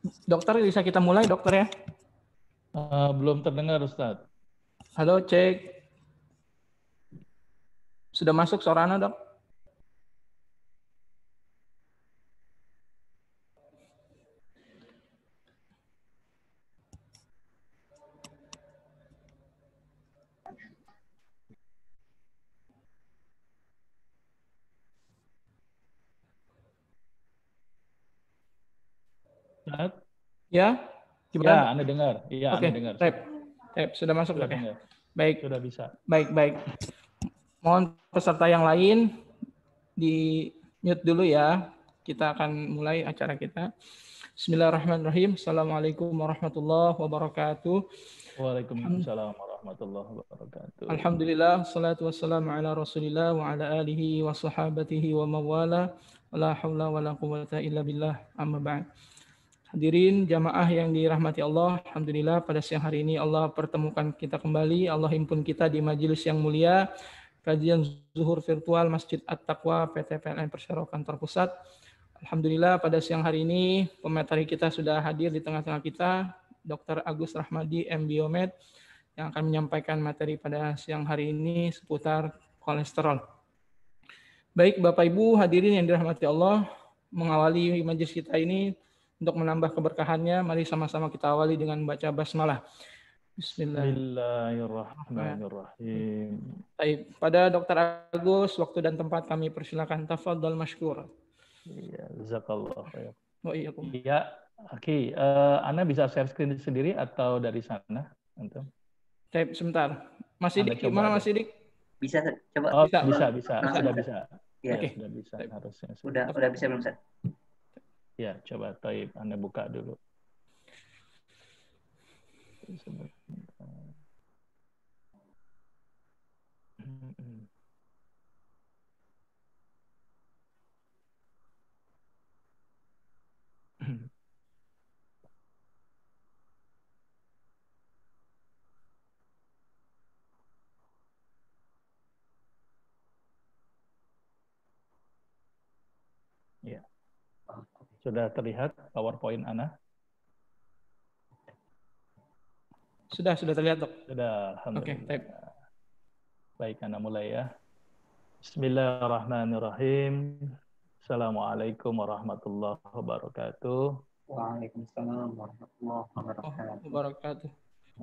Dokter, bisa kita mulai, dokter ya? Belum terdengar, Ustadz. Halo, cek. Sudah masuk suaranya, dok? Ustadz? Ya, Ya, gimana, dok? Anda dengar. Iya, Oke, Anda dengar. tap. Tap, sudah masuk, Sudah dok ya? dengar. Baik, Sudah bisa. baik, baik. Mohon peserta yang lain di mute dulu ya. Kita akan mulai acara kita. Bismillahirrahmanirrahim. Assalamualaikum warahmatullahi wabarakatuh. Waalaikumsalam warahmatullahi wabarakatuh. Alhamdulillah, salatu wassalamu ala rasulillah wa ala alihi wa sahabatihi wa mawala. La hawla wa la quwata illa billah, amma ba'd. Hadirin jamaah yang dirahmati Allah, alhamdulillah pada siang hari ini Allah pertemukan kita kembali, Allah himpun kita di majelis yang mulia, kajian zuhur virtual Masjid At-Taqwa PT PLN Persero Kantor Pusat. Alhamdulillah pada siang hari ini pemateri kita sudah hadir di tengah-tengah kita, Dr. Agus Rahmadi M. Biomed, yang akan menyampaikan materi pada siang hari ini seputar kolesterol. Baik Bapak Ibu hadirin yang dirahmati Allah, mengawali majelis kita ini untuk menambah keberkahannya, mari sama-sama kita awali dengan membaca basmalah. Bismillahirrahmanirrahim. Bismillahirrahmanirrahim. Baik, pada Dr. Agus, waktu dan tempat kami persilakan. Tafadhol mashkur. Iya, jazakallah khair. Wa iyyakum. Iya, oke. Anda bisa share screen sendiri atau dari sana? Antum? Baik, sebentar. Mas Anda Sidik, coba gimana Mas deh. Sidik? Bisa, coba. Oh, Bisa. bisa. Langsung Sudah bisa. bisa. Ya. Ya, Oke. sudah bisa Baik. harusnya. Udah bisa belum, Ustaz? Ya, coba Taib. Anda buka dulu. Ya. Sudah terlihat PowerPoint Anda? Sudah terlihat, Dok. Sudah, Oke, alhamdulillah. baik. Baik, Anda mulai ya. Bismillahirrahmanirrahim. Assalamualaikum warahmatullahi wabarakatuh. Waalaikumsalam warahmatullahi Wabarakatuh.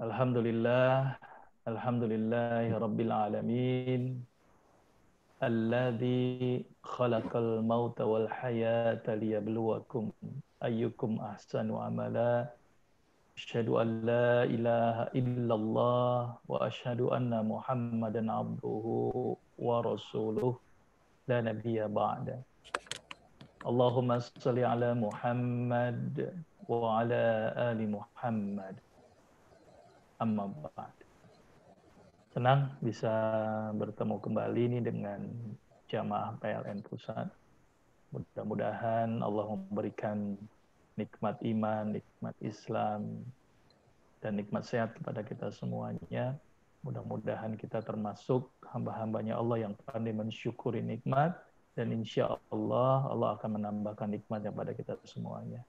Alhamdulillah. Alhamdulillahi rabbil alamin. Alladzi khalaqal mauta wal hayata liyabluwakum ayyukum ahsanu amala. Asyhadu an la ilaha illallah wa asyhadu anna Muhammadan abduhu wa rasuluh la nabiyya ba'da. Allahumma shalli ala Muhammad wa ala ali Muhammad. Amma ba'd. Senang bisa bertemu kembali ini dengan jamaah PLN Pusat. Mudah-mudahan Allah memberikan nikmat iman, nikmat Islam, dan nikmat sehat kepada kita semuanya. Mudah-mudahan kita termasuk hamba-hambanya Allah yang pandai mensyukuri nikmat, dan insya Allah akan menambahkan nikmatnya pada kita semuanya.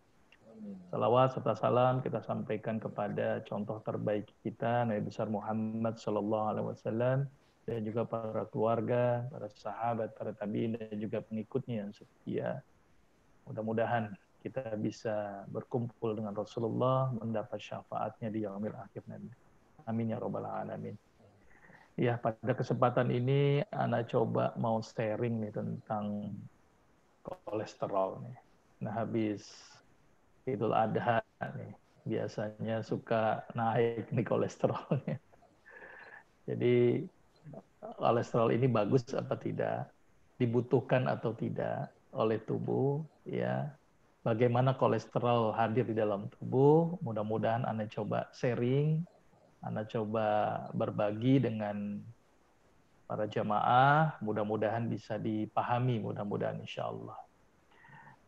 Salawat serta salam kita sampaikan kepada contoh terbaik kita, Nabi besar Muhammad SAW, dan juga para keluarga, para sahabat, para tabi'in, dan juga pengikutnya yang setia. Mudah-mudahan kita bisa berkumpul dengan Rasulullah, mendapat syafaatnya di yaumil akhir nanti. Amin ya rabbal alamin. Ya, pada kesempatan ini Ana coba mau sharing nih tentang kolesterol nih. Nah, habis Idul Adha nih, biasanya suka naik nih kolesterolnya. Jadi kolesterol ini bagus apa tidak? Dibutuhkan atau tidak oleh tubuh, ya? Bagaimana kolesterol hadir di dalam tubuh? Mudah-mudahan Anda coba sharing, Anda coba berbagi dengan para jamaah, mudah-mudahan bisa dipahami, mudah-mudahan insya Allah.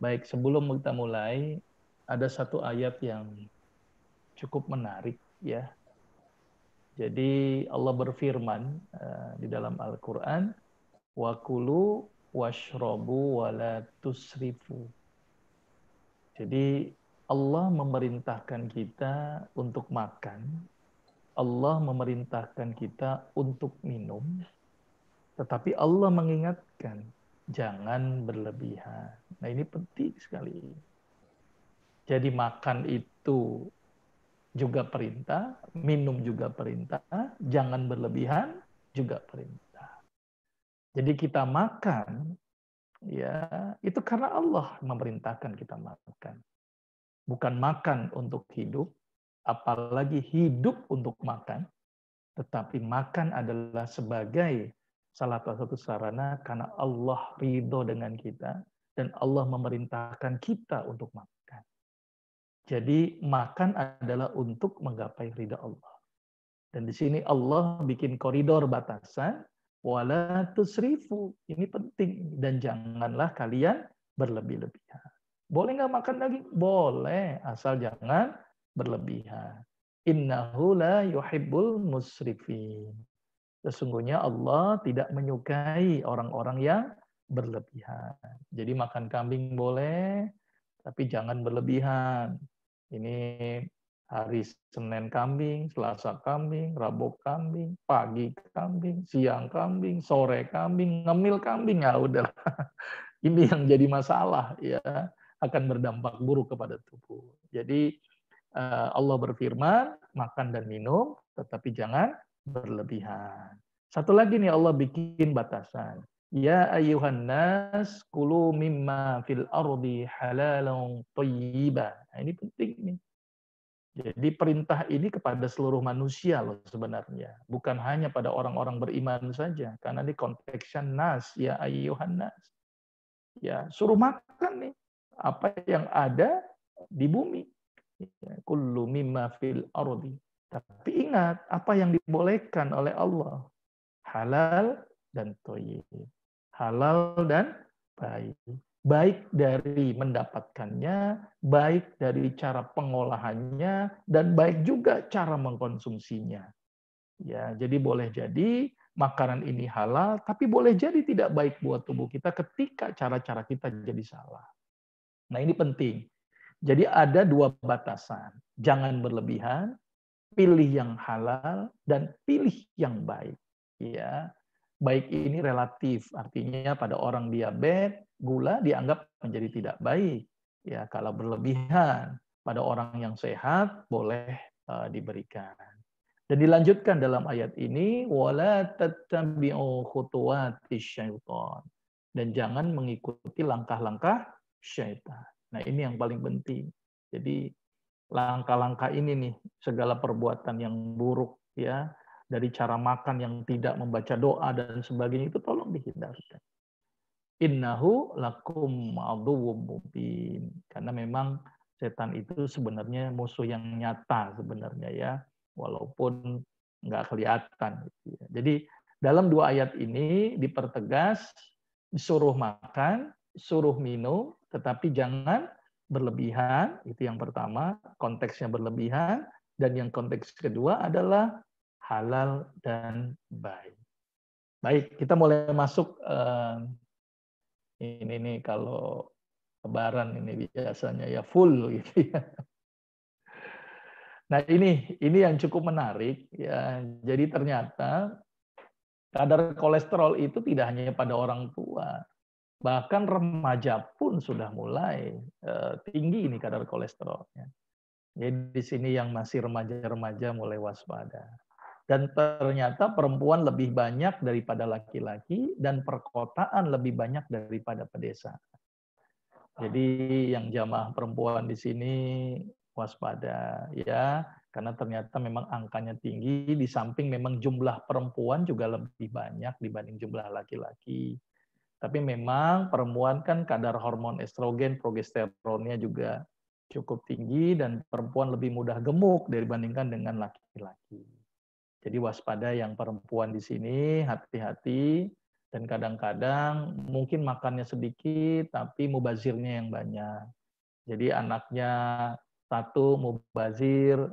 Baik, sebelum kita mulai, ada satu ayat yang cukup menarik, ya. Jadi Allah berfirman di dalam Al-Quran, wa kulu washrobu wa la tusrifu. Jadi Allah memerintahkan kita untuk makan, Allah memerintahkan kita untuk minum, tetapi Allah mengingatkan, jangan berlebihan. Nah ini penting sekali. Jadi makan itu juga perintah, minum juga perintah, jangan berlebihan juga perintah. Jadi kita makan, ya itu karena Allah memerintahkan kita makan. Bukan makan untuk hidup, apalagi hidup untuk makan, tetapi makan adalah sebagai salah satu sarana karena Allah ridho dengan kita dan Allah memerintahkan kita untuk makan. Jadi makan adalah untuk menggapai ridha Allah. Dan di sini Allah bikin koridor batasan, wala tusrifu. Ini penting dan janganlah kalian berlebih-lebihan. Boleh nggak makan daging? Boleh, asal jangan berlebihan. Innahu la yuhibbul musrifin. Sesungguhnya Allah tidak menyukai orang-orang yang berlebihan. Jadi makan kambing boleh, tapi jangan berlebihan. Ini hari Senin kambing, Selasa kambing, Rabu kambing, pagi kambing, siang kambing, sore kambing, ngemil kambing, ya udah. Ini yang jadi masalah, ya akan berdampak buruk kepada tubuh. Jadi Allah berfirman, makan dan minum, tetapi jangan berlebihan. Satu lagi nih Allah bikin batasan. Ya ayyuhan nas kulu mimma fil ardi halalan thayyiban. Nah, ini penting nih. Jadi perintah ini kepada seluruh manusia loh sebenarnya. Bukan hanya pada orang-orang beriman saja. Karena ini konteksnya nas, ya ayyuhan nas. Ya, suruh makan nih. Apa yang ada di bumi. Kullu mimma fil ardi. Tapi ingat, apa yang dibolehkan oleh Allah. Halal dan thayyib. Halal dan baik. Baik dari mendapatkannya, baik dari cara pengolahannya, dan baik juga cara mengkonsumsinya. Ya, jadi boleh jadi makanan ini halal, tapi boleh jadi tidak baik buat tubuh kita ketika cara-cara kita jadi salah. Nah ini penting. Jadi ada dua batasan. Jangan berlebihan, pilih yang halal, dan pilih yang baik. Ya, baik ini relatif, artinya pada orang diabetes, gula dianggap menjadi tidak baik. Ya, kalau berlebihan, pada orang yang sehat boleh diberikan. Dan dilanjutkan dalam ayat ini, wala tattabi'u khutuwatis syaitan. Dan jangan mengikuti langkah-langkah syaitan. Nah, ini yang paling penting. Jadi langkah-langkah ini nih, segala perbuatan yang buruk ya, dari cara makan yang tidak membaca doa dan sebagainya itu tolong dihindarkan. Innahu lakum aduwwum mubin. Karena memang setan itu sebenarnya musuh yang nyata sebenarnya ya, walaupun nggak kelihatan. Gitu ya. Jadi dalam dua ayat ini dipertegas disuruh makan, suruh minum, tetapi jangan berlebihan, itu yang pertama, konteksnya berlebihan, dan yang konteks kedua adalah halal dan baik. Baik, kita mulai masuk ini nih kalau Lebaran ini biasanya ya full gitu ya. Nah ini yang cukup menarik ya. Jadi ternyata kadar kolesterol itu tidak hanya pada orang tua, bahkan remaja pun sudah mulai tinggi ini kadar kolesterolnya. Jadi di sini yang masih remaja-remaja mulai waspada. Dan ternyata perempuan lebih banyak daripada laki-laki dan perkotaan lebih banyak daripada pedesaan. Jadi yang jamaah perempuan di sini waspada ya, karena ternyata memang angkanya tinggi, di samping memang jumlah perempuan juga lebih banyak dibanding jumlah laki-laki. Tapi memang perempuan kan kadar hormon estrogen, progesteronnya juga cukup tinggi dan perempuan lebih mudah gemuk dibandingkan dengan laki-laki. Jadi waspada yang perempuan di sini, hati-hati. Dan kadang-kadang mungkin makannya sedikit, tapi mubazirnya yang banyak. Jadi anaknya satu mubazir,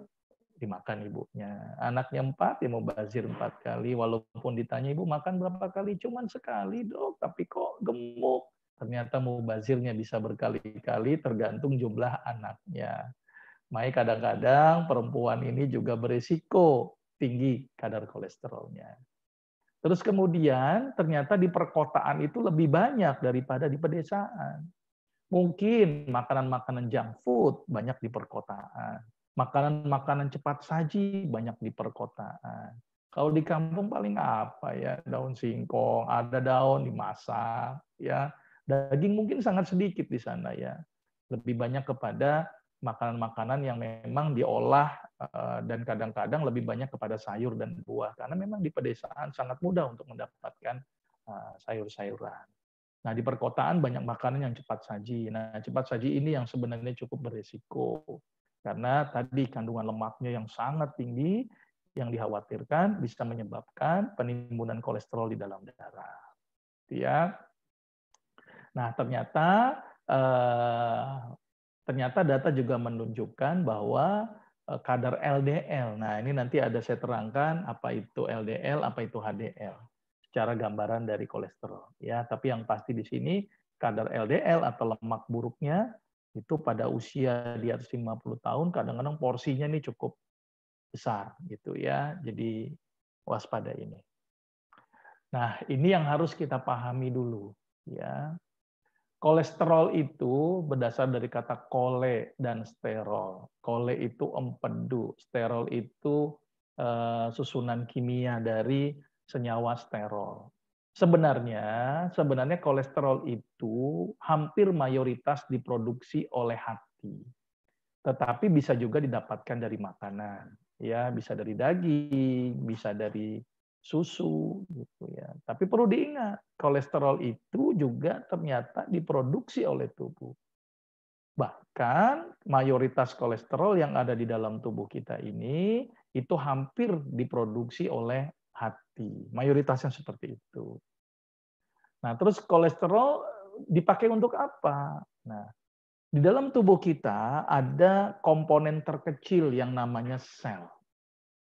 dimakan ibunya. Anaknya 4, ya mubazir 4 kali. Walaupun ditanya, ibu makan berapa kali? Cuman sekali dok, tapi kok gemuk. Ternyata mubazirnya bisa berkali-kali tergantung jumlah anaknya. Makanya kadang-kadang perempuan ini juga berisiko tinggi kadar kolesterolnya. Terus kemudian ternyata di perkotaan itu lebih banyak daripada di pedesaan. Mungkin makanan-makanan junk food banyak di perkotaan. Makanan-makanan cepat saji banyak di perkotaan. Kalau di kampung paling apa ya? Daun singkong, ada daun dimasak, ya. Daging mungkin sangat sedikit di sana ya. Lebih banyak kepada makanan-makanan yang memang diolah dan kadang-kadang lebih banyak kepada sayur dan buah karena memang di pedesaan sangat mudah untuk mendapatkan sayur-sayuran. Nah, di perkotaan banyak makanan yang cepat saji. Nah, cepat saji ini yang sebenarnya cukup berisiko. Karena tadi kandungan lemaknya yang sangat tinggi, yang dikhawatirkan bisa menyebabkan penimbunan kolesterol di dalam darah. Ya. Nah, ternyata data juga menunjukkan bahwa kadar LDL. Nah, ini nanti ada saya terangkan apa itu LDL, apa itu HDL. Secara gambaran dari kolesterol ya, tapi yang pasti di sini kadar LDL atau lemak buruknya itu pada usia di atas 50 tahun kadang-kadang porsinya ini cukup besar gitu ya. Jadi waspada ini. Nah, ini yang harus kita pahami dulu ya. Kolesterol itu berdasar dari kata kole dan sterol. Kole itu empedu, sterol itu susunan kimia dari senyawa sterol. Sebenarnya kolesterol itu hampir mayoritas diproduksi oleh hati. Tetapi bisa juga didapatkan dari makanan. Ya, bisa dari daging, bisa dari susu gitu ya. Tapi perlu diingat, kolesterol itu juga ternyata diproduksi oleh tubuh. Bahkan mayoritas kolesterol yang ada di dalam tubuh kita ini itu hampir diproduksi oleh hati. Mayoritasnya seperti itu. Nah, terus kolesterol dipakai untuk apa? Nah, di dalam tubuh kita ada komponen terkecil yang namanya sel.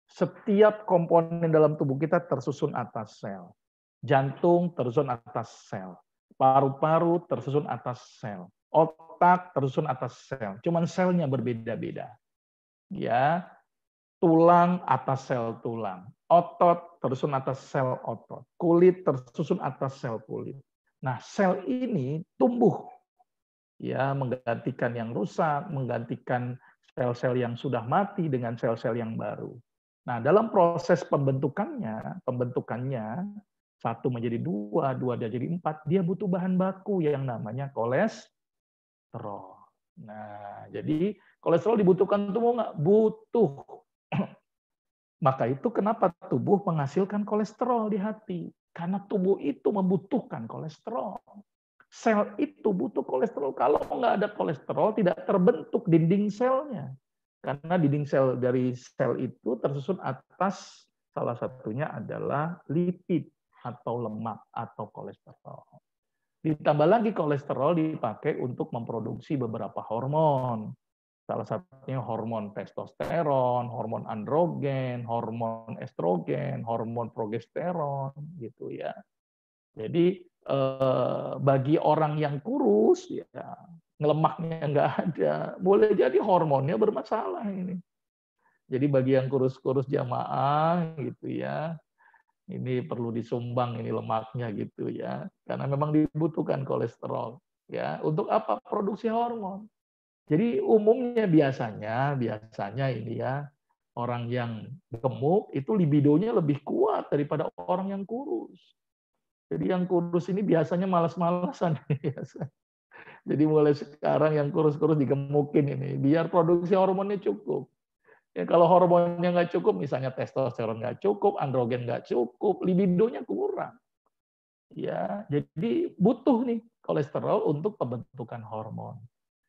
Setiap komponen dalam tubuh kita tersusun atas sel. Jantung tersusun atas sel. Paru-paru tersusun atas sel. Otak tersusun atas sel. Cuman selnya berbeda-beda. Ya, tulang atas sel tulang. Otot tersusun atas sel otot. Kulit tersusun atas sel kulit. Nah, sel ini tumbuh ya, menggantikan yang rusak, menggantikan sel-sel yang sudah mati dengan sel-sel yang baru. Nah, dalam proses pembentukannya satu menjadi dua, dua jadi empat, dia butuh bahan baku yang namanya kolesterol. Nah, jadi kolesterol dibutuhkan tubuh nggak? Butuh. Maka itu kenapa tubuh menghasilkan kolesterol di hati? Karena tubuh itu membutuhkan kolesterol. Sel itu butuh kolesterol. Kalau nggak ada kolesterol, tidak terbentuk dinding selnya. Karena dinding sel dari sel itu tersusun atas, salah satunya adalah lipid atau lemak atau kolesterol. Ditambah lagi kolesterol dipakai untuk memproduksi beberapa hormon. Salah satunya hormon testosteron, hormon androgen, hormon estrogen, hormon progesteron, gitu ya. Jadi bagi orang yang kurus, ya lemaknya nggak ada, boleh jadi hormonnya bermasalah ini. Jadi bagi yang kurus-kurus jamaah gitu ya, ini perlu disumbang ini lemaknya gitu ya, karena memang dibutuhkan kolesterol ya. Untuk apa? Produksi hormon. Jadi umumnya biasanya ini ya, orang yang gemuk itu libidonya lebih kuat daripada orang yang kurus. Jadi yang kurus ini biasanya malas-malasan. Jadi mulai sekarang yang kurus-kurus digemukin ini, biar produksi hormonnya cukup. Ya, kalau hormonnya nggak cukup, misalnya testosteron nggak cukup, androgen nggak cukup, libidonya kurang. Ya, jadi butuh nih kolesterol untuk pembentukan hormon.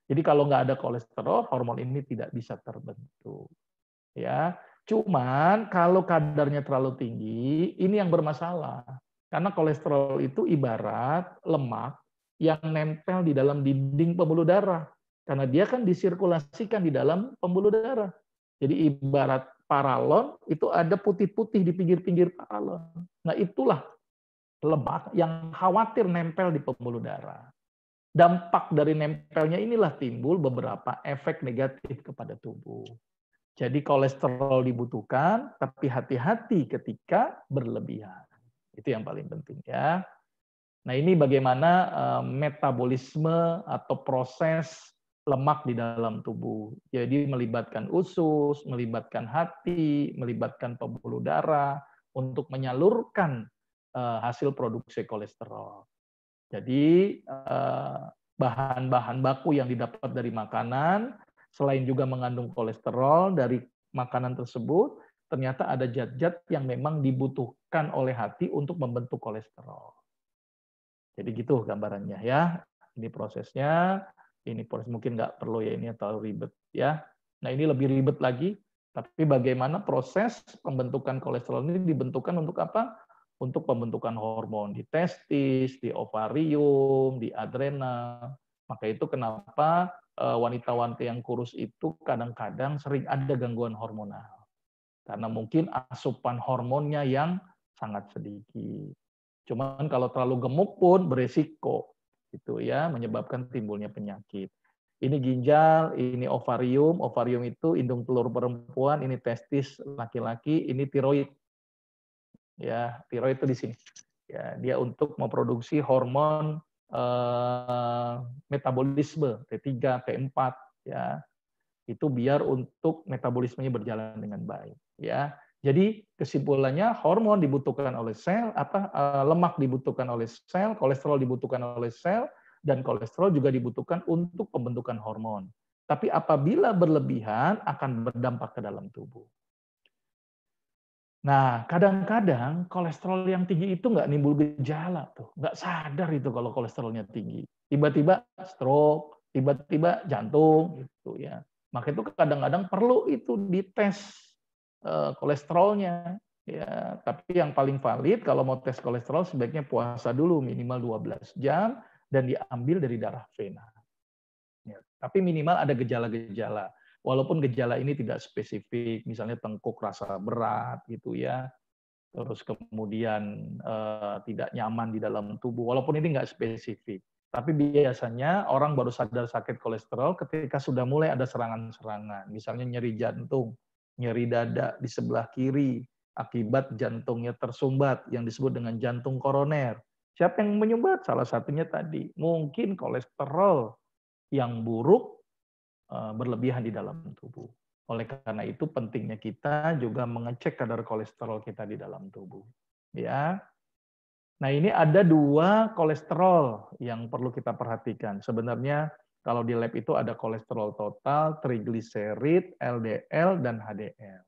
Jadi kalau nggak ada kolesterol, hormon ini tidak bisa terbentuk. Ya, cuman kalau kadarnya terlalu tinggi, ini yang bermasalah. Karena kolesterol itu ibarat lemak yang nempel di dalam dinding pembuluh darah. Karena dia kan disirkulasikan di dalam pembuluh darah. Jadi ibarat paralon, itu ada putih-putih di pinggir-pinggir paralon. Nah itulah lemak yang khawatir nempel di pembuluh darah. dampak dari nempelnya inilah timbul beberapa efek negatif kepada tubuh. Jadi kolesterol dibutuhkan, tapi hati-hati ketika berlebihan. Itu yang paling penting ya. Nah, ini bagaimana metabolisme atau proses lemak di dalam tubuh. Jadi melibatkan usus, melibatkan hati, melibatkan pembuluh darah untuk menyalurkan hasil produksi kolesterol. Jadi bahan-bahan baku yang didapat dari makanan, selain juga mengandung kolesterol dari makanan tersebut, ternyata ada zat-zat yang memang dibutuhkan oleh hati untuk membentuk kolesterol. Jadi gitu gambarannya ya. Ini prosesnya, ini proses mungkin nggak perlu ya, ini terlalu ribet ya. Nah ini lebih ribet lagi, tapi bagaimana proses pembentukan kolesterol ini dibentukkan untuk apa? Untuk pembentukan hormon di testis, di ovarium, di adrenal. Maka itu kenapa wanita-wanita yang kurus itu kadang-kadang sering ada gangguan hormonal. Karena mungkin asupan hormonnya yang sangat sedikit. Cuman kalau terlalu gemuk pun beresiko gitu ya, menyebabkan timbulnya penyakit. Ini ginjal, ini ovarium. Ovarium itu indung telur perempuan, ini testis laki-laki, ini tiroid. Ya, tiroid itu di sini. Ya, dia untuk memproduksi hormon metabolisme T3, T4 ya. Itu biar untuk metabolismenya berjalan dengan baik ya. Jadi kesimpulannya hormon dibutuhkan oleh sel, lemak dibutuhkan oleh sel, kolesterol dibutuhkan oleh sel, dan kolesterol juga dibutuhkan untuk pembentukan hormon. Tapi apabila berlebihan akan berdampak ke dalam tubuh. Nah, kadang-kadang kolesterol yang tinggi itu nggak nimbul gejala tuh, nggak sadar itu kalau kolesterolnya tinggi. Tiba-tiba stroke, tiba-tiba jantung, gitu ya. Maka itu kadang-kadang perlu itu dites kolesterolnya. Ya, tapi yang paling valid kalau mau tes kolesterol sebaiknya puasa dulu minimal 12 jam dan diambil dari darah vena. Ya, tapi minimal ada gejala-gejala. Walaupun gejala ini tidak spesifik, misalnya tengkuk rasa berat gitu ya, terus kemudian tidak nyaman di dalam tubuh, walaupun ini nggak spesifik. Tapi biasanya orang baru sadar sakit kolesterol ketika sudah mulai ada serangan-serangan, misalnya nyeri jantung, nyeri dada di sebelah kiri, akibat jantungnya tersumbat, yang disebut dengan jantung koroner. Siapa yang menyumbat? Salah satunya tadi, mungkin kolesterol yang buruk berlebihan di dalam tubuh. Oleh karena itu pentingnya kita juga mengecek kadar kolesterol kita di dalam tubuh. Ya. Nah, ini ada 2 kolesterol yang perlu kita perhatikan. Sebenarnya kalau di lab itu ada kolesterol total, trigliserid, LDL, dan HDL.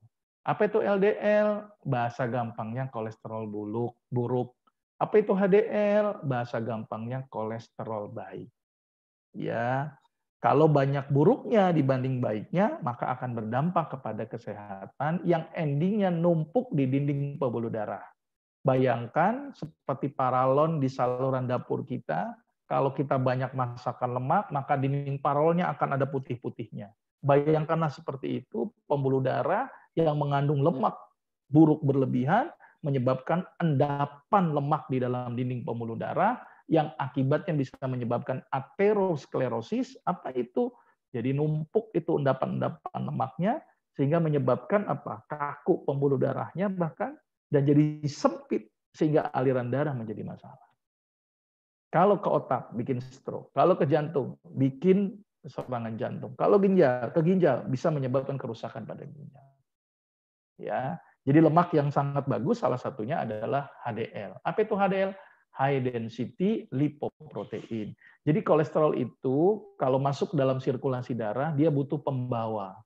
Apa itu LDL? Bahasa gampangnya kolesterol buruk. Apa itu HDL? Bahasa gampangnya kolesterol baik. Ya. Kalau banyak buruknya dibanding baiknya, maka akan berdampak kepada kesehatan yang endingnya numpuk di dinding pembuluh darah. Bayangkan seperti paralon di saluran dapur kita, kalau kita banyak masakan lemak, maka dinding paralonnya akan ada putih-putihnya. Bayangkanlah seperti itu, pembuluh darah yang mengandung lemak buruk berlebihan, menyebabkan endapan lemak di dalam dinding pembuluh darah, yang akibatnya bisa menyebabkan aterosklerosis. Apa itu? Jadi numpuk itu endapan-endapan lemaknya, sehingga menyebabkan apa? Kaku pembuluh darahnya bahkan, dan jadi sempit sehingga aliran darah menjadi masalah. Kalau ke otak bikin stroke, kalau ke jantung bikin serangan jantung, kalau ke ginjal bisa menyebabkan kerusakan pada ginjal. Ya, jadi lemak yang sangat bagus salah satunya adalah HDL. Apa itu HDL? High density lipoprotein. Jadi kolesterol itu kalau masuk dalam sirkulasi darah dia butuh pembawa.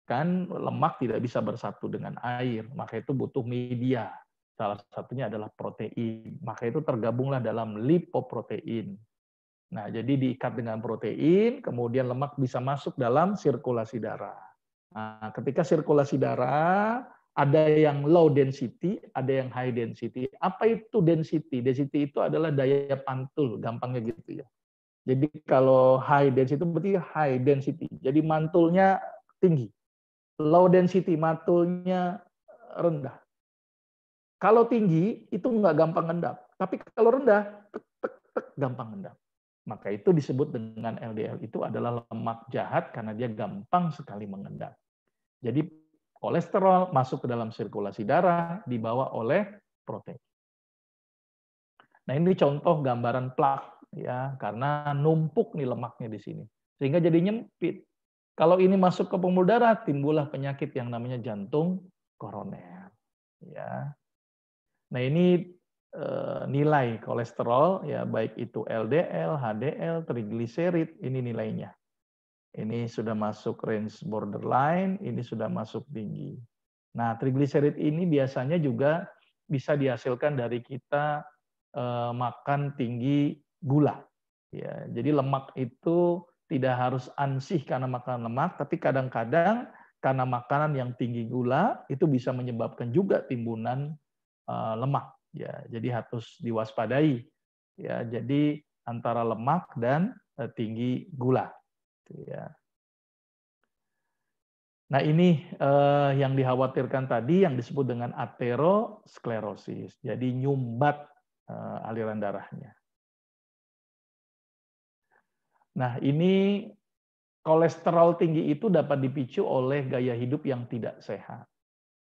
Kan lemak tidak bisa bersatu dengan air, maka itu butuh media. Salah satunya adalah protein. Maka itu tergabunglah dalam lipoprotein. Nah, jadi diikat dengan protein, kemudian lemak bisa masuk dalam sirkulasi darah. Nah, ketika sirkulasi darah, ada yang low density, ada yang high density. Apa itu density? Density itu adalah daya pantul, gampangnya gitu ya. Jadi kalau high density itu berarti high density. Jadi mantulnya tinggi. Low density, mantulnya rendah. Kalau tinggi, itu nggak gampang ngendap. Tapi kalau rendah, tek, tek, tek, gampang ngendap. Maka itu disebut dengan LDL. Itu adalah lemak jahat karena dia gampang sekali mengendap. Jadi kolesterol masuk ke dalam sirkulasi darah dibawa oleh protein. Nah, ini contoh gambaran plak ya, karena numpuk nih lemaknya di sini. Sehingga jadi nyempit. Kalau ini masuk ke pembuluh darah, timbullah penyakit yang namanya jantung koroner. Ya. Nah, ini nilai kolesterol ya, baik itu LDL, HDL, trigliserid, ini nilainya. Ini sudah masuk range borderline, ini sudah masuk tinggi. Nah, trigliserid ini biasanya juga bisa dihasilkan dari kita makan tinggi gula. Ya, jadi lemak itu tidak harus ansih karena makan lemak, tapi kadang-kadang karena makanan yang tinggi gula itu bisa menyebabkan juga timbunan lemak. Ya, jadi harus diwaspadai. Ya, jadi antara lemak dan tinggi gula. Ya. Nah, ini yang dikhawatirkan tadi yang disebut dengan aterosklerosis. Jadi nyumbat aliran darahnya. Nah, ini kolesterol tinggi itu dapat dipicu oleh gaya hidup yang tidak sehat.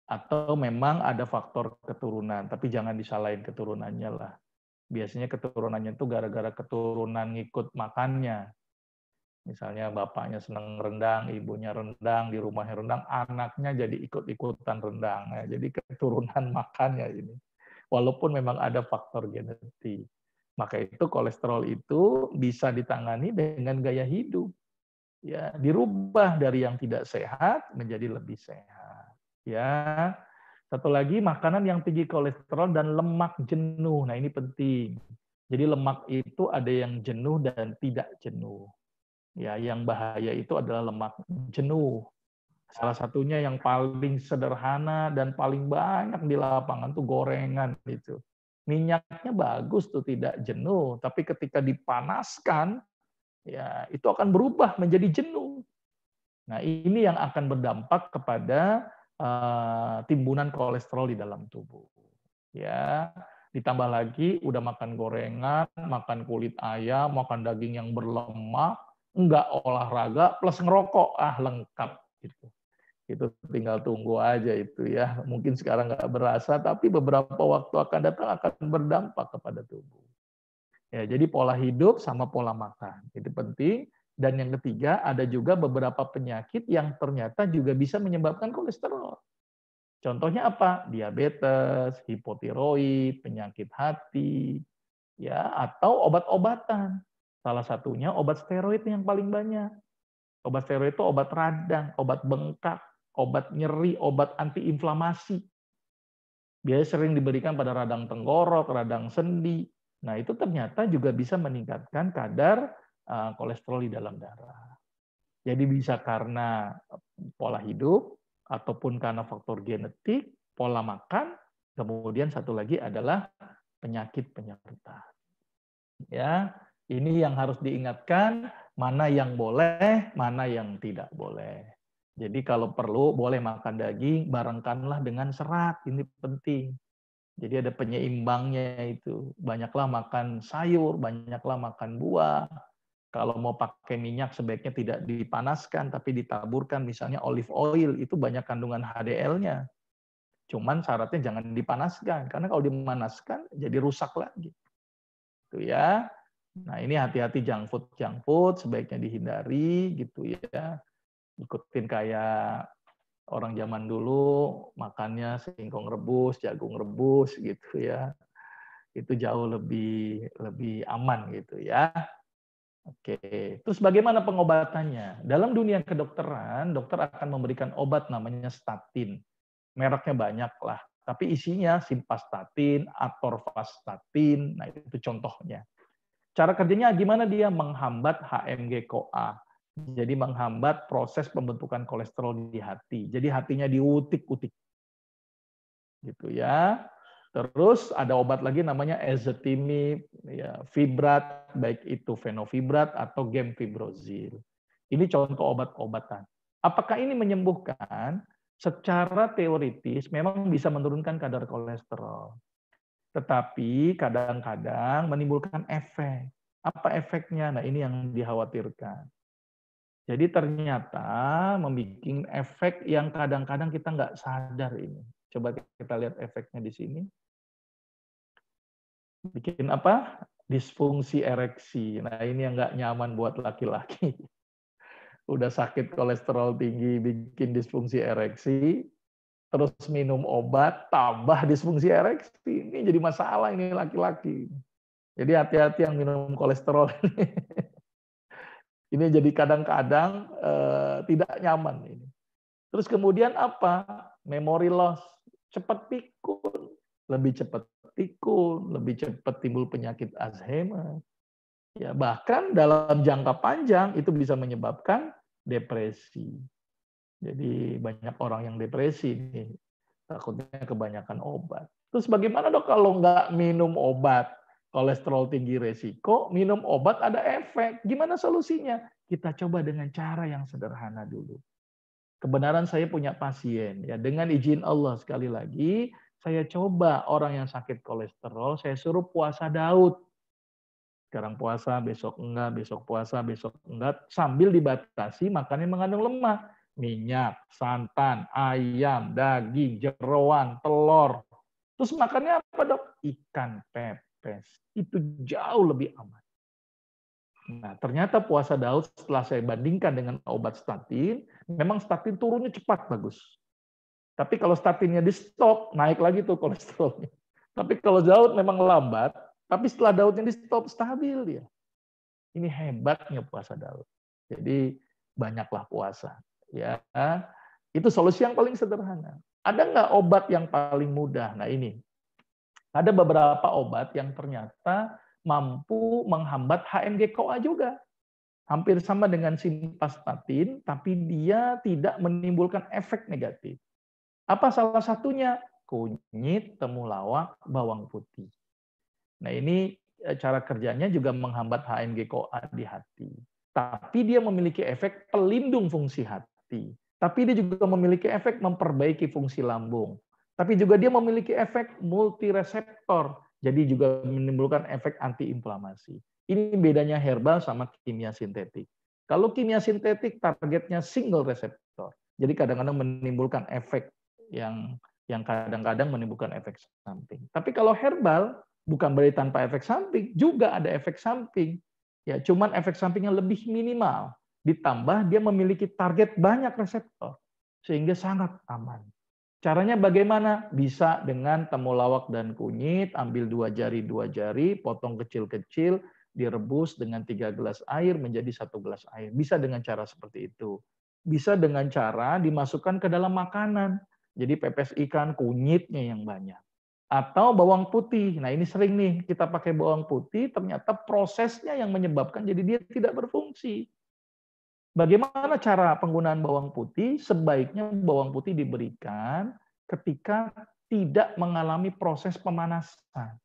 Atau memang ada faktor keturunan, tapi jangan disalahin keturunannya lah. Biasanya keturunannya itu gara-gara keturunan ngikut makannya. Misalnya bapaknya senang rendang, ibunya rendang, di rumahnya rendang, anaknya jadi ikut-ikutan rendang. Ya, jadi keturunan makannya ini. Walaupun memang ada faktor genetik. Maka itu kolesterol itu bisa ditangani dengan gaya hidup. Ya, dirubah dari yang tidak sehat menjadi lebih sehat. Ya. Satu lagi, makanan yang tinggi kolesterol dan lemak jenuh. Nah, ini penting. Jadi lemak itu ada yang jenuh dan tidak jenuh. Ya, yang bahaya itu adalah lemak jenuh. Salah satunya yang paling sederhana dan paling banyak di lapangan tuh gorengan itu. Minyaknya bagus tuh, tidak jenuh, tapi ketika dipanaskan ya itu akan berubah menjadi jenuh. Nah, ini yang akan berdampak kepada timbunan kolesterol di dalam tubuh. Ya, ditambah lagi udah makan gorengan, makan kulit ayam, makan daging yang berlemak, enggak olahraga plus ngerokok, lengkap gitu. Itu tinggal tunggu aja itu ya. Mungkin sekarang nggak berasa, tapi beberapa waktu akan datang akan berdampak kepada tubuh. Ya, jadi pola hidup sama pola makan itu penting. Dan yang ketiga, ada juga beberapa penyakit yang ternyata juga bisa menyebabkan kolesterol. Contohnya apa? Diabetes, hipotiroid, penyakit hati, ya, atau obat-obatan. Salah satunya obat steroid yang paling banyak. Obat steroid itu obat radang, obat bengkak, obat nyeri, obat antiinflamasi. Biasanya sering diberikan pada radang tenggorok, radang sendi. Nah, itu ternyata juga bisa meningkatkan kadar kolesterol di dalam darah. Jadi bisa karena pola hidup, ataupun karena faktor genetik, pola makan, kemudian satu lagi adalah penyakit penyerta. Ya, ini yang harus diingatkan, mana yang boleh, mana yang tidak boleh. Jadi kalau perlu boleh makan daging, barengkanlah dengan serat, ini penting. Jadi ada penyeimbangnya itu. Banyaklah makan sayur, banyaklah makan buah. Kalau mau pakai minyak sebaiknya tidak dipanaskan, tapi ditaburkan misalnya olive oil, itu banyak kandungan HDL-nya. Cuman syaratnya jangan dipanaskan, karena kalau dipanaskan jadi rusak lagi. Itu ya. Nah, ini hati-hati junk food sebaiknya dihindari gitu ya. Ikutin kayak orang zaman dulu makannya singkong rebus, jagung rebus gitu ya. Itu jauh lebih aman gitu ya. Oke, terus bagaimana pengobatannya? Dalam dunia kedokteran, dokter akan memberikan obat namanya statin. Mereknya banyak lah, tapi isinya simvastatin, atorvastatin, nah itu contohnya. Cara kerjanya gimana dia? Menghambat HMG-CoA. Jadi menghambat proses pembentukan kolesterol di hati. Jadi hatinya diutik-utik. Gitu ya. Terus ada obat lagi namanya ezetimibe, ya, fibrat, baik itu fenofibrat atau gemfibrozil. Ini contoh obat-obatan. Apakah ini menyembuhkan? Secara teoritis memang bisa menurunkan kadar kolesterol. Tetapi kadang-kadang menimbulkan efek. Apa efeknya? Nah, ini yang dikhawatirkan. Jadi ternyata membuat efek yang kadang-kadang kita nggak sadar ini. Coba kita lihat efeknya di sini. Bikin apa? Disfungsi ereksi. Nah, ini yang nggak nyaman buat laki-laki. Udah sakit kolesterol tinggi, bikin disfungsi ereksi, terus minum obat, tambah disfungsi ereksi. Ini jadi masalah ini laki-laki. Jadi hati-hati yang minum kolesterol ini. Ini jadi kadang-kadang tidak nyaman ini. Terus kemudian apa? Memory loss, cepat pikun, lebih cepat pikun, lebih cepat timbul penyakit Alzheimer. Ya, bahkan dalam jangka panjang itu bisa menyebabkan depresi. Jadi banyak orang yang depresi nih, takutnya kebanyakan obat. Terus bagaimana dok kalau nggak minum obat? Kolesterol tinggi resiko, minum obat ada efek. Gimana solusinya? Kita coba dengan cara yang sederhana dulu. Kebenaran saya punya pasien, ya dengan izin Allah sekali lagi, saya coba orang yang sakit kolesterol, saya suruh puasa Daud. Sekarang puasa, besok enggak, besok puasa, besok enggak, sambil dibatasi makannya mengandung lemak. Minyak, santan, ayam, daging, jeroan, telur. Terus makannya apa dok? Ikan pepes. Itu jauh lebih aman. Nah, ternyata puasa Daud setelah saya bandingkan dengan obat statin, memang statin turunnya cepat, bagus. Tapi kalau statinnya di stop, naik lagi tuh kolesterolnya. Tapi kalau Daud memang lambat, tapi setelah Daudnya di stop, stabil dia. Ini hebatnya puasa Daud. Jadi banyaklah puasa. Ya, itu solusi yang paling sederhana. Ada nggak obat yang paling mudah? Nah ini, ada beberapa obat yang ternyata mampu menghambat HMG-CoA juga. Hampir sama dengan simvastatin, tapi dia tidak menimbulkan efek negatif. Apa salah satunya? Kunyit, temulawak, bawang putih. Nah ini cara kerjanya juga menghambat HMG-CoA di hati. Tapi dia memiliki efek pelindung fungsi hati. Tapi dia juga memiliki efek memperbaiki fungsi lambung. Tapi juga dia memiliki efek multireseptor. Jadi juga menimbulkan efek antiinflamasi. Ini bedanya herbal sama kimia sintetik. Kalau kimia sintetik targetnya single reseptor. Jadi kadang-kadang menimbulkan efek yang kadang-kadang menimbulkan efek samping. Tapi kalau herbal bukan berarti tanpa efek samping, juga ada efek samping. Ya, cuman efek sampingnya lebih minimal. Ditambah dia memiliki target banyak reseptor sehingga sangat aman. Caranya bagaimana? Bisa dengan temulawak dan kunyit, ambil dua jari, potong kecil-kecil, direbus dengan 3 gelas air menjadi 1 gelas air. Bisa dengan cara seperti itu. Bisa dengan cara dimasukkan ke dalam makanan. Jadi pepes ikan, kunyitnya yang banyak. Atau bawang putih. Nah ini sering nih kita pakai bawang putih, ternyata prosesnya yang menyebabkan jadi dia tidak berfungsi. Bagaimana cara penggunaan bawang putih? Sebaiknya bawang putih diberikan ketika tidak mengalami proses pemanasan.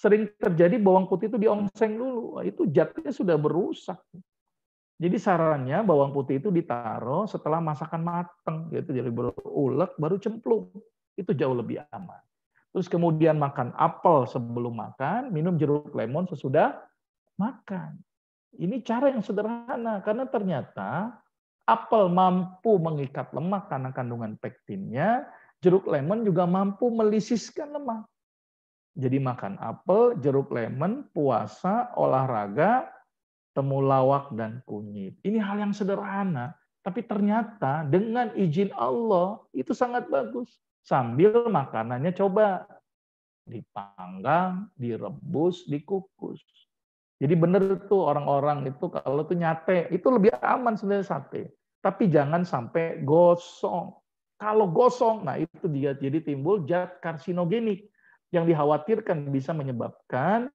Sering terjadi bawang putih itu diongseng dulu, itu zatnya sudah berusak. Jadi sarannya bawang putih itu ditaruh setelah masakan matang, gitu, jadi berulek baru cemplung. Itu jauh lebih aman. Terus kemudian makan apel sebelum makan, minum jeruk lemon sesudah makan. Ini cara yang sederhana, karena ternyata apel mampu mengikat lemak karena kandungan pektinnya, jeruk lemon juga mampu melisiskan lemak. Jadi makan apel, jeruk lemon, puasa, olahraga, temulawak, dan kunyit. Ini hal yang sederhana, tapi ternyata dengan izin Allah itu sangat bagus. Sambil makanannya coba dipanggang, direbus, dikukus. Jadi benar tuh orang-orang itu kalau tuh nyate, itu lebih aman sebenarnya sate. Tapi jangan sampai gosong. Kalau gosong, nah itu dia jadi timbul zat karsinogenik yang dikhawatirkan bisa menyebabkan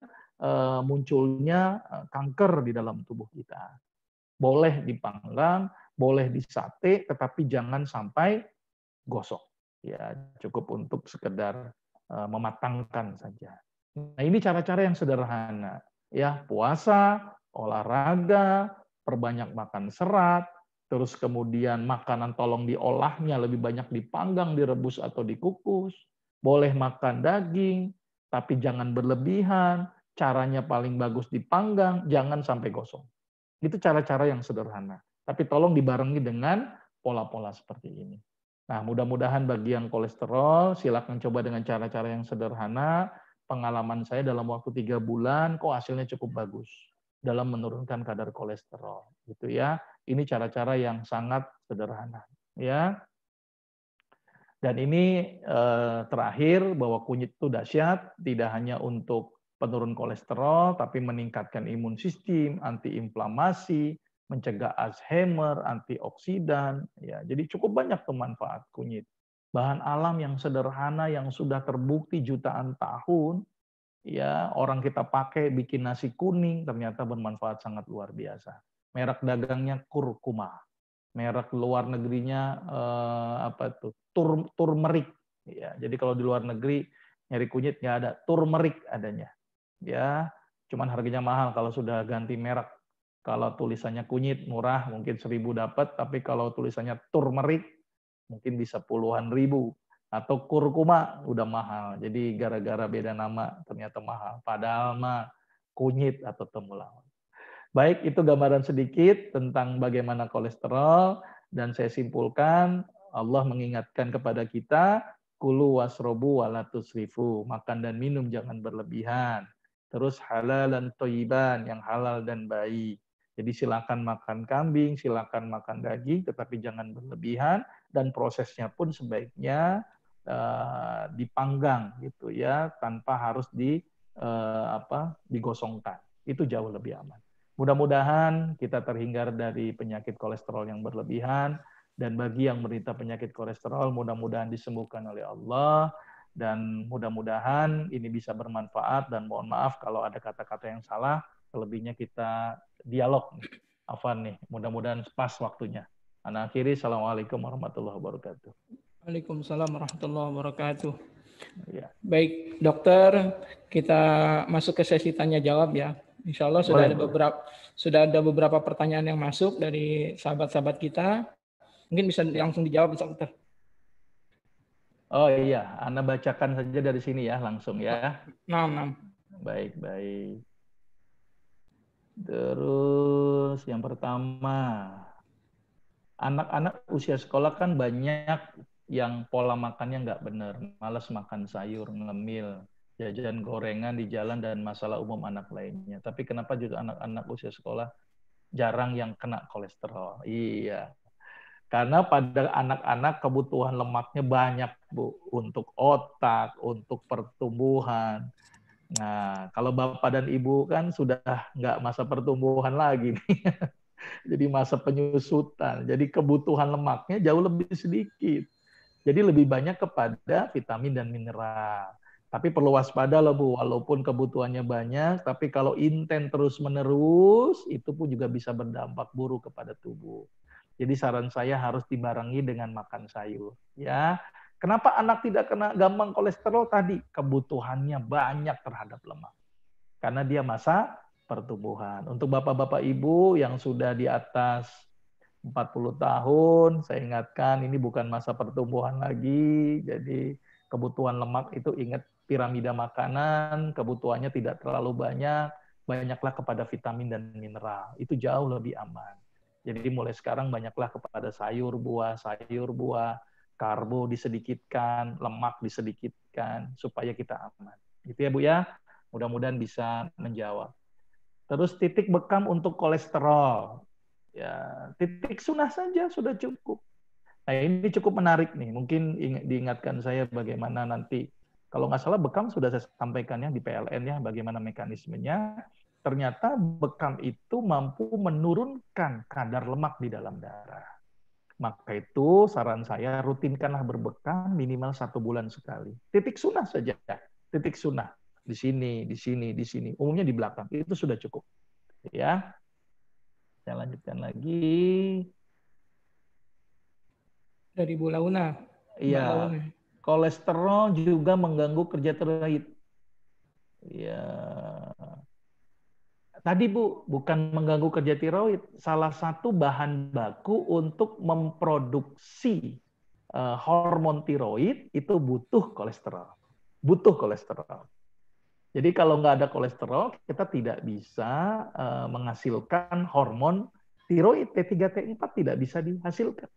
munculnya kanker di dalam tubuh kita. Boleh dipanggang, boleh disate, tetapi jangan sampai gosong. Ya, cukup untuk sekedar mematangkan saja. Nah, ini cara-cara yang sederhana. Ya, puasa, olahraga, perbanyak makan serat, terus kemudian makanan tolong diolahnya lebih banyak dipanggang, direbus atau dikukus. Boleh makan daging, tapi jangan berlebihan. caranya paling bagus dipanggang, jangan sampai gosong. Itu cara-cara yang sederhana. Tapi tolong dibarengi dengan pola-pola seperti ini. Nah, mudah-mudahan bagi yang kolesterol, silakan coba dengan cara-cara yang sederhana. Pengalaman saya dalam waktu 3 bulan, kok hasilnya cukup bagus dalam menurunkan kadar kolesterol. Gitu ya. Ini cara-cara yang sangat sederhana. Ya. Dan ini terakhir bahwa kunyit itu dahsyat, tidak hanya untuk penurun kolesterol, tapi meningkatkan imun sistem, antiinflamasi, mencegah Alzheimer, antioksidan. Ya, jadi cukup banyak tuh manfaat kunyit. Bahan alam yang sederhana yang sudah terbukti jutaan tahun, ya orang kita pakai bikin nasi kuning ternyata bermanfaat sangat luar biasa. Merek dagangnya kurkuma. Merek luar negerinya apa tuh? Turmeric. Ya, jadi kalau di luar negeri nyari kunyit nggak ada, turmeric adanya. Ya, cuman harganya mahal kalau sudah ganti merek. Kalau tulisannya kunyit murah mungkin 1.000 dapat, tapi kalau tulisannya turmeric mungkin bisa puluhan ribu. Atau kurkuma udah mahal. Jadi gara-gara beda nama ternyata mahal. Padahal mah kunyit atau temulawak. Baik, itu gambaran sedikit tentang bagaimana kolesterol, dan saya simpulkan Allah mengingatkan kepada kita, kulu wasrobu wala tusrifu, makan dan minum jangan berlebihan. Terus halal dan thayyiban, yang halal dan baik. Jadi silakan makan kambing, silakan makan daging, tetapi jangan berlebihan, dan prosesnya pun sebaiknya dipanggang gitu ya, tanpa harus digosongkan. Itu jauh lebih aman. Mudah-mudahan kita terhindar dari penyakit kolesterol yang berlebihan, dan bagi yang menderita penyakit kolesterol mudah-mudahan disembuhkan oleh Allah, dan mudah-mudahan ini bisa bermanfaat, dan mohon maaf kalau ada kata-kata yang salah, selebihnya kita dialog nih. Afwan nih, mudah-mudahan pas waktunya. Ana akhiri, assalamualaikum warahmatullahi wabarakatuh. Waalaikumsalam warahmatullahi wabarakatuh. Ya. Baik, dokter, kita masuk ke sesi tanya jawab ya. Insya Allah sudah ada beberapa pertanyaan yang masuk dari sahabat-sahabat kita. Mungkin bisa langsung dijawab, dokter. Oh iya, Anda bacakan saja dari sini ya, langsung ya. Nah. Baik. Terus yang pertama, anak-anak usia sekolah kan banyak yang pola makannya nggak benar, malas makan sayur, ngemil, jajan gorengan di jalan, dan masalah umum anak lainnya. Tapi kenapa juga anak-anak usia sekolah jarang yang kena kolesterol? Iya, karena pada anak-anak kebutuhan lemaknya banyak, Bu, untuk otak, untuk pertumbuhan. Nah, kalau Bapak dan Ibu kan sudah nggak masa pertumbuhan lagi nih. Jadi masa penyusutan. Jadi kebutuhan lemaknya jauh lebih sedikit. Jadi lebih banyak kepada vitamin dan mineral. Tapi perlu waspada loh, Bu, walaupun kebutuhannya banyak, tapi kalau inten terus-menerus, itu pun juga bisa berdampak buruk kepada tubuh. Jadi saran saya harus dibarengi dengan makan sayur. Ya, kenapa anak tidak kena gampang kolesterol tadi? Kebutuhannya banyak terhadap lemak. Karena dia masa pertumbuhan. Untuk bapak-bapak ibu yang sudah di atas 40 tahun, saya ingatkan ini bukan masa pertumbuhan lagi. Jadi kebutuhan lemak itu ingat piramida makanan, kebutuhannya tidak terlalu banyak, banyaklah kepada vitamin dan mineral. Itu jauh lebih aman. Jadi mulai sekarang banyaklah kepada sayur buah, karbo disedikitkan, lemak disedikitkan, supaya kita aman. Gitu ya Bu ya, mudah-mudahan bisa menjawab. Terus titik bekam untuk kolesterol. Ya, titik sunnah saja sudah cukup. Nah ini cukup menarik nih, mungkin diingatkan saya bagaimana nanti, kalau nggak salah bekam sudah saya sampaikan ya di PLN ya, bagaimana mekanismenya. Ternyata bekam itu mampu menurunkan kadar lemak di dalam darah. Maka itu saran saya rutinkanlah berbekam minimal 1 bulan sekali. Titik sunnah saja, titik sunnah di sini, di sini, di sini. Umumnya di belakang itu sudah cukup. Ya, saya lanjutkan lagi. Dari Bu Launa. Iya, kolesterol juga mengganggu kerja tiroid. Ya. Tadi Bu, bukan mengganggu kerja tiroid, salah satu bahan baku untuk memproduksi hormon tiroid itu butuh kolesterol. Butuh kolesterol. Jadi kalau nggak ada kolesterol, kita tidak bisa menghasilkan hormon tiroid, T3, T4 tidak bisa dihasilkan.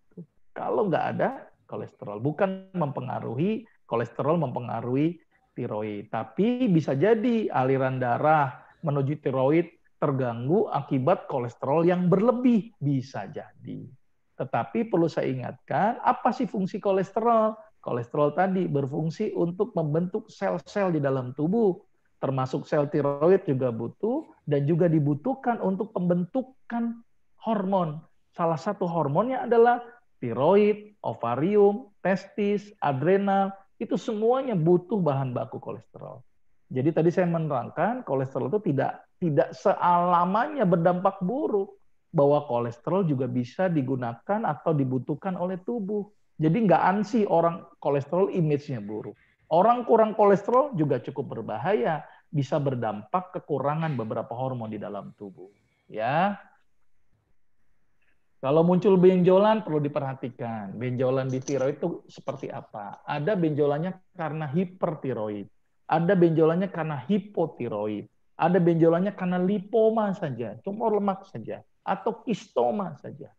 Kalau nggak ada kolesterol, bukan mempengaruhi kolesterol mempengaruhi tiroid, tapi bisa jadi aliran darah menuju tiroid terganggu akibat kolesterol yang berlebih, bisa jadi. Tetapi perlu saya ingatkan, apa sih fungsi kolesterol? Kolesterol tadi berfungsi untuk membentuk sel-sel di dalam tubuh, termasuk sel tiroid juga butuh, dan juga dibutuhkan untuk pembentukan hormon. Salah satu hormonnya adalah tiroid, ovarium, testis, adrenal, itu semuanya butuh bahan baku kolesterol. Jadi tadi saya menerangkan kolesterol itu tidak selamanya berdampak buruk, bahwa kolesterol juga bisa digunakan atau dibutuhkan oleh tubuh. Jadi nggak ansi orang kolesterol image-nya buruk. Orang kurang kolesterol juga cukup berbahaya, bisa berdampak kekurangan beberapa hormon di dalam tubuh. Ya, kalau muncul benjolan perlu diperhatikan. Benjolan di tiroid itu seperti apa? Ada benjolannya karena hipertiroid. Ada benjolannya karena hipotiroid. Ada benjolannya karena lipoma saja, tumor lemak saja, atau kistoma saja.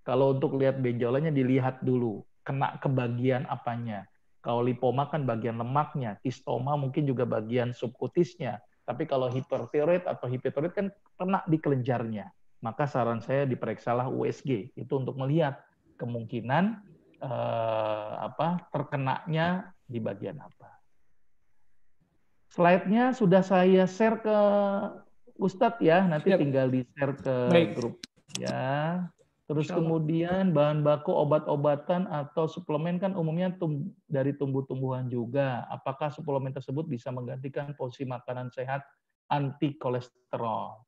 Kalau untuk lihat benjolannya dilihat dulu, kena ke bagian apanya. Kalau lipoma kan bagian lemaknya, kistoma mungkin juga bagian subkutisnya. Tapi kalau hipertiroid atau hipotiroid kan kena di kelenjarnya. Maka saran saya diperiksalah USG itu untuk melihat kemungkinan terkenanya di bagian apa. Slide-nya sudah saya share ke Ustadz ya, nanti tinggal di-share ke grup ya. Terus kemudian bahan baku obat-obatan atau suplemen kan umumnya dari tumbuh-tumbuhan juga. Apakah suplemen tersebut bisa menggantikan porsi makanan sehat anti kolesterol?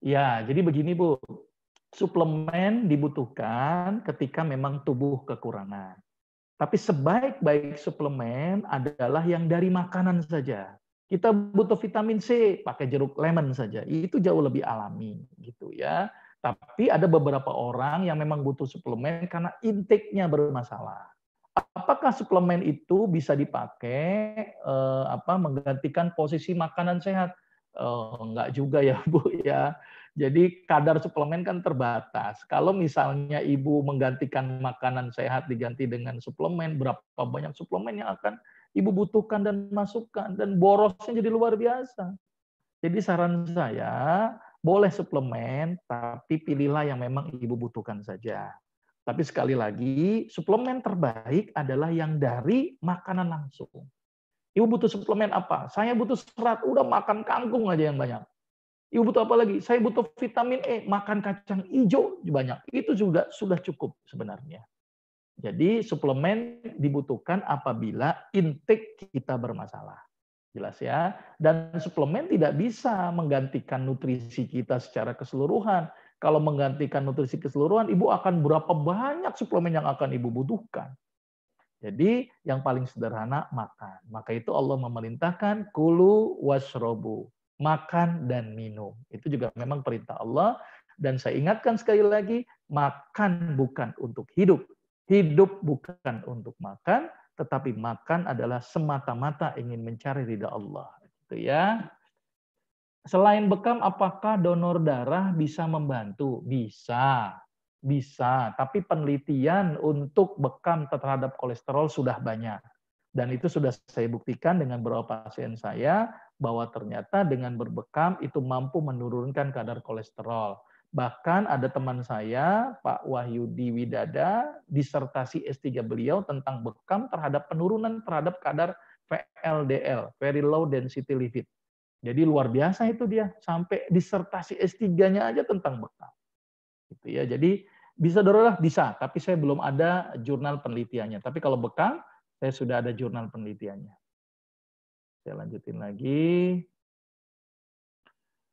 Ya, jadi begini Bu, suplemen dibutuhkan ketika memang tubuh kekurangan. Tapi sebaik-baik suplemen adalah yang dari makanan saja. Kita butuh vitamin C, pakai jeruk lemon saja. Itu jauh lebih alami gitu ya. Tapi ada beberapa orang yang memang butuh suplemen karena intake-nya bermasalah. Apakah suplemen itu bisa dipakai menggantikan posisi makanan sehat? Enggak juga ya Bu ya. Jadi kadar suplemen kan terbatas. Kalau misalnya Ibu menggantikan makanan sehat diganti dengan suplemen, berapa banyak suplemen yang akan Ibu butuhkan dan masukkan, dan borosnya jadi luar biasa. Jadi saran saya, boleh suplemen, tapi pilihlah yang memang Ibu butuhkan saja. Tapi sekali lagi, suplemen terbaik adalah yang dari makanan langsung. Ibu butuh suplemen apa? Saya butuh serat, udah makan kangkung aja yang banyak. Ibu butuh apa lagi? Saya butuh vitamin E, makan kacang hijau banyak. Itu juga sudah cukup sebenarnya. Jadi suplemen dibutuhkan apabila intake kita bermasalah. Jelas ya. Dan suplemen tidak bisa menggantikan nutrisi kita secara keseluruhan. Kalau menggantikan nutrisi keseluruhan, Ibu akan berapa banyak suplemen yang akan Ibu butuhkan. Jadi yang paling sederhana makan. Maka itu Allah memerintahkan kulu washrobu, makan dan minum. Itu juga memang perintah Allah. Dan saya ingatkan sekali lagi, makan bukan untuk hidup. Hidup bukan untuk makan, tetapi makan adalah semata-mata ingin mencari ridha Allah. Gitu ya. Selain bekam, apakah donor darah bisa membantu? Bisa. Bisa, tapi penelitian untuk bekam terhadap kolesterol sudah banyak. Dan itu sudah saya buktikan dengan beberapa pasien saya, bahwa ternyata dengan berbekam itu mampu menurunkan kadar kolesterol. Bahkan ada teman saya, Pak Wahyudi Widada, disertasi S3 beliau tentang bekam terhadap penurunan terhadap kadar VLDL, very low density lipid. Jadi luar biasa itu dia, sampai disertasi S3-nya aja tentang bekam. Gitu ya. Jadi bisa donor bisa, tapi saya belum ada jurnal penelitiannya. Tapi kalau bekam, saya sudah ada jurnal penelitiannya. Saya lanjutin lagi.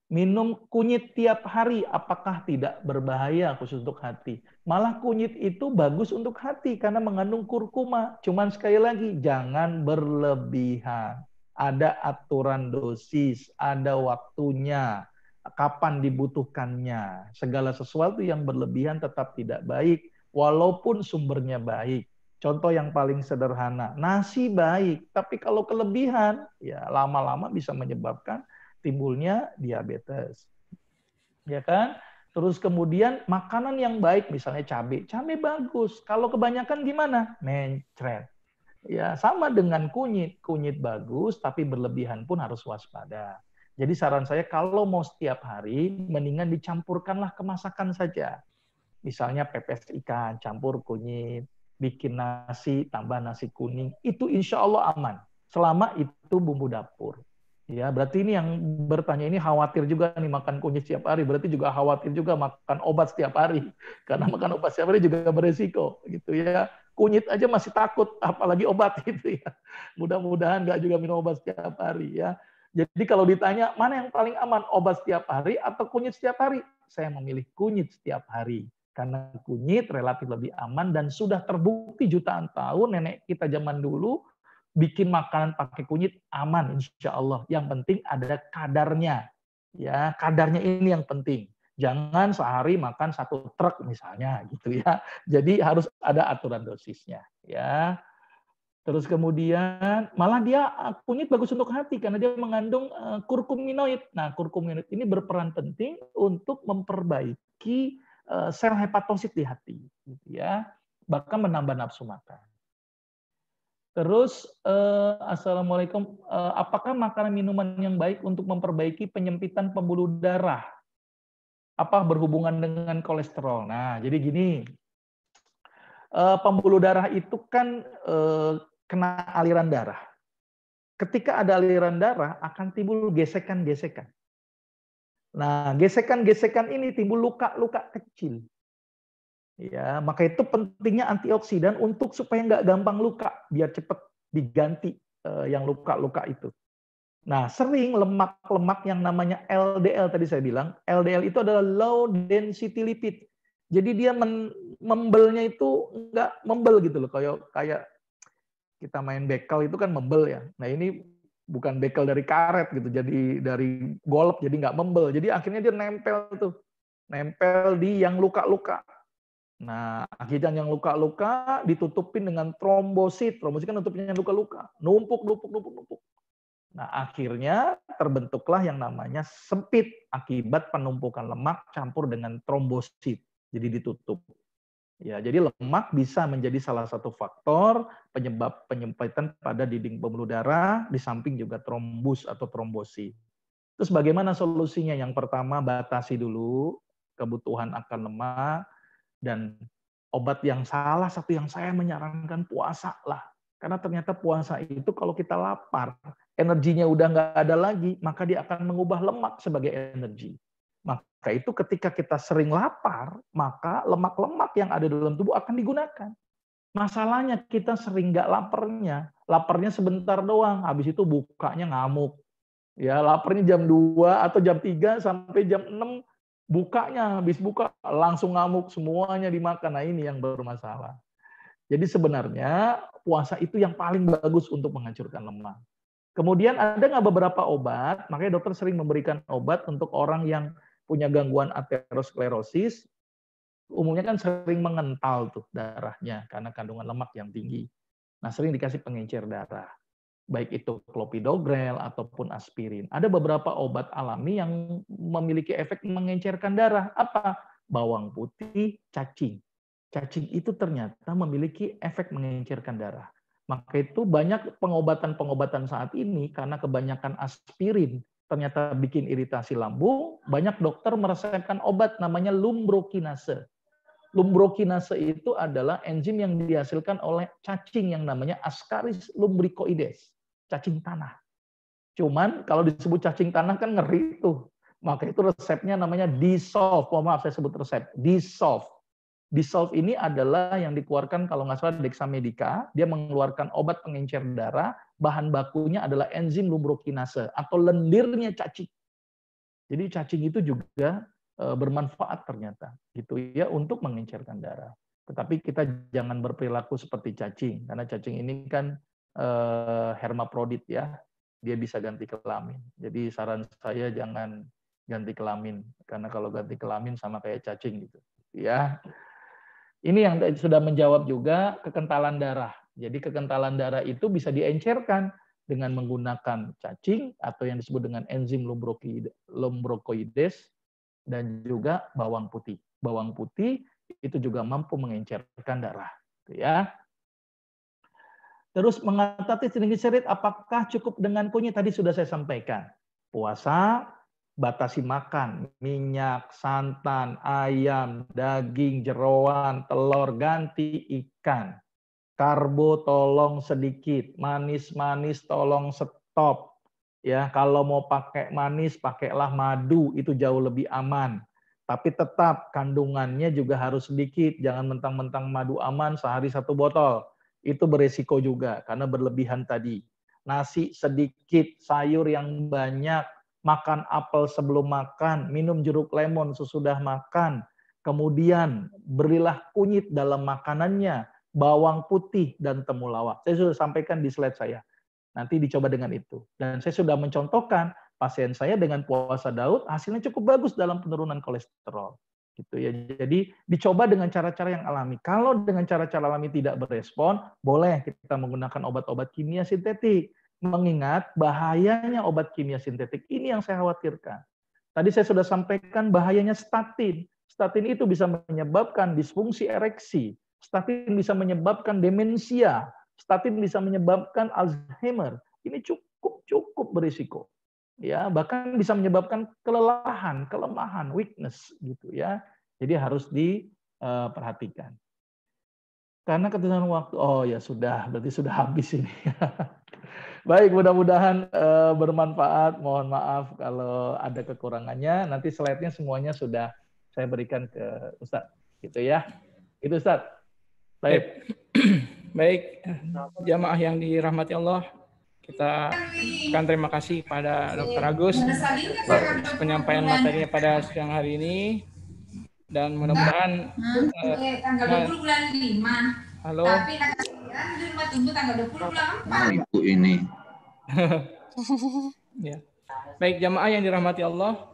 Minum kunyit tiap hari, apakah tidak berbahaya khusus untuk hati? Malah kunyit itu bagus untuk hati karena mengandung kurkuma. Cuman sekali lagi, jangan berlebihan. Ada aturan dosis, ada waktunya, kapan dibutuhkannya. Segala sesuatu yang berlebihan tetap tidak baik, walaupun sumbernya baik. Contoh yang paling sederhana, nasi baik, tapi kalau kelebihan, ya lama-lama bisa menyebabkan timbulnya diabetes. Ya kan? Terus kemudian makanan yang baik, misalnya cabai. Cabai bagus, kalau kebanyakan gimana? Mencret. Ya, sama dengan kunyit. Kunyit bagus, tapi berlebihan pun harus waspada. Jadi saran saya, kalau mau setiap hari, mendingan dicampurkanlah ke masakan saja. Misalnya pepes ikan, campur kunyit, bikin nasi, tambah nasi kuning, itu insya Allah aman. Selama itu bumbu dapur. Ya, berarti ini yang bertanya ini khawatir juga nih makan kunyit setiap hari, berarti juga khawatir juga makan obat setiap hari. Karena makan obat setiap hari juga beresiko, gitu ya. Kunyit aja masih takut, apalagi obat gitu ya. Mudah-mudahan nggak juga minum obat setiap hari ya. Jadi kalau ditanya mana yang paling aman, obat setiap hari atau kunyit setiap hari? Saya memilih kunyit setiap hari. Karena kunyit relatif lebih aman dan sudah terbukti jutaan tahun nenek kita zaman dulu bikin makanan pakai kunyit aman insya Allah. Yang penting ada kadarnya. Ya, kadarnya ini yang penting. Jangan sehari makan 1 truk misalnya gitu ya. Jadi harus ada aturan dosisnya ya. Terus kemudian malah dia kunyit bagus untuk hati karena dia mengandung kurkuminoid. Nah, kurkuminoid ini berperan penting untuk memperbaiki sel hepatosit di hati, gitu ya. Bahkan menambah nafsu makan. Terus assalamualaikum, apakah makanan minuman yang baik untuk memperbaiki penyempitan pembuluh darah? Apa berhubungan dengan kolesterol? Nah, jadi gini, pembuluh darah itu kan kena aliran darah. Ketika ada aliran darah akan timbul gesekan-gesekan. Nah, gesekan-gesekan ini timbul luka-luka kecil. Ya, maka itu pentingnya antioksidan untuk supaya nggak gampang luka, biar cepat diganti yang luka-luka itu. Nah, sering lemak-lemak yang namanya LDL tadi saya bilang, LDL itu adalah low density lipid. Jadi dia membelnya itu nggak membel gitu loh, kayak kita main bekel itu kan membel ya. Nah ini bukan bekel dari karet gitu, jadi dari golf jadi nggak membel. Jadi akhirnya dia nempel di yang luka-luka. Nah akhirnya yang luka-luka ditutupin dengan trombosit. Trombosit kan nutupnya luka-luka, numpuk. Nah akhirnya terbentuklah yang namanya sempit akibat penumpukan lemak campur dengan trombosit. Jadi ditutup. Ya, jadi lemak bisa menjadi salah satu faktor penyebab penyempitan pada dinding pembuluh darah, di samping juga trombus atau trombosit. Terus bagaimana solusinya? Yang pertama, batasi dulu kebutuhan akan lemak, dan obat yang salah satu yang saya menyarankan puasa lah. Karena ternyata puasa itu kalau kita lapar, energinya udah nggak ada lagi, maka dia akan mengubah lemak sebagai energi. Maka itu ketika kita sering lapar, maka lemak-lemak yang ada dalam tubuh akan digunakan. Masalahnya kita sering nggak laparnya sebentar doang, habis itu bukanya ngamuk. Ya, laparnya jam 2 atau jam 3 sampai jam 6, bukanya habis buka langsung ngamuk, semuanya dimakan. Nah, ini yang bermasalah. Jadi sebenarnya puasa itu yang paling bagus untuk menghancurkan lemak. Kemudian ada nggak beberapa obat, makanya dokter sering memberikan obat untuk orang yang punya gangguan aterosklerosis, umumnya kan sering mengental tuh darahnya karena kandungan lemak yang tinggi. Nah, sering dikasih pengencer darah. Baik itu clopidogrel ataupun aspirin. Ada beberapa obat alami yang memiliki efek mengencerkan darah. Apa? Bawang putih, cacing. Cacing itu ternyata memiliki efek mengencerkan darah. Maka itu banyak pengobatan-pengobatan saat ini karena kebanyakan aspirin ternyata bikin iritasi lambung, banyak dokter meresepkan obat namanya lumbrokinase. Lumbrokinase itu adalah enzim yang dihasilkan oleh cacing yang namanya Ascaris lumbricoides, cacing tanah. Cuman kalau disebut cacing tanah kan ngeri tuh. Maka itu resepnya namanya dissolve. Oh, maaf saya sebut resep. Dissolve. Dissolve ini adalah yang dikeluarkan kalau nggak salah Dexamedica. Dia mengeluarkan obat pengencer darah. Bahan bakunya adalah enzim lumbrokinase atau lendirnya cacing. Jadi cacing itu juga bermanfaat ternyata gitu ya untuk mengencerkan darah. Tetapi kita jangan berperilaku seperti cacing karena cacing ini kan hermaprodit ya. Dia bisa ganti kelamin. Jadi saran saya jangan ganti kelamin karena kalau ganti kelamin sama kayak cacing gitu. Ya. Ini yang sudah menjawab juga kekentalan darah. Jadi kekentalan darah itu bisa diencerkan dengan menggunakan cacing atau yang disebut dengan enzim lumbrokoides dan juga bawang putih. Bawang putih itu juga mampu mengencerkan darah. Ya. Terus mengatasi triglycerid apakah cukup dengan kunyit? Tadi sudah saya sampaikan. Puasa, batasi makan, minyak, santan, ayam, daging, jeroan, telur, ganti ikan. Karbo tolong sedikit, manis-manis tolong stop. Ya, kalau mau pakai manis, pakailah madu, itu jauh lebih aman. Tapi tetap kandungannya juga harus sedikit, jangan mentang-mentang madu aman sehari 1 botol. Itu beresiko juga karena berlebihan tadi. Nasi sedikit, sayur yang banyak, makan apel sebelum makan, minum jeruk lemon sesudah makan. Kemudian berilah kunyit dalam makanannya, bawang putih dan temulawak. Saya sudah sampaikan di slide saya. Nanti dicoba dengan itu. Dan saya sudah mencontohkan pasien saya dengan puasa Daud hasilnya cukup bagus dalam penurunan kolesterol. Gitu ya. Jadi dicoba dengan cara-cara yang alami. Kalau dengan cara-cara alami tidak berespon, boleh kita menggunakan obat-obat kimia sintetik. Mengingat bahayanya obat kimia sintetik ini yang saya khawatirkan. Tadi saya sudah sampaikan bahayanya statin. Statin itu bisa menyebabkan disfungsi ereksi. Statin bisa menyebabkan demensia. Statin bisa menyebabkan Alzheimer. Ini cukup berisiko. Ya, bahkan bisa menyebabkan kelelahan, kelemahan, weakness gitu ya. Jadi harus diperhatikan. Karena ketentuan waktu, oh ya sudah, berarti sudah habis ini. Baik, mudah-mudahan bermanfaat. Mohon maaf kalau ada kekurangannya. Nanti slide-nya semuanya sudah saya berikan ke Ustadz, gitu ya. Itu Ustadz. Baik. Baik, jamaah yang dirahmati Allah, kita akan terima kasih pada Dr. Agus penyampaian materinya pada siang hari ini, dan mudah-mudahan tanggal 20 bulan 5. halo. Tapi di rumah tunggu tanggal 20 bulan 4. Ibu ini. Ya. Baik, jamaah yang dirahmati Allah,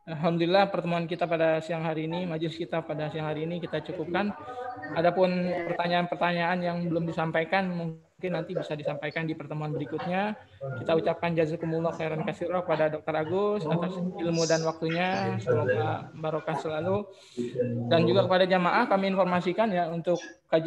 alhamdulillah pertemuan kita pada siang hari ini, majelis kita pada siang hari ini kita cukupkan. Adapun pertanyaan-pertanyaan yang belum disampaikan mungkin nanti bisa disampaikan di pertemuan berikutnya. Kita ucapkan jazakumullah khairan katsira kepada Dr. Agus atas ilmu dan waktunya. Semoga barokah selalu. Dan juga kepada jamaah kami informasikan ya, untuk kajian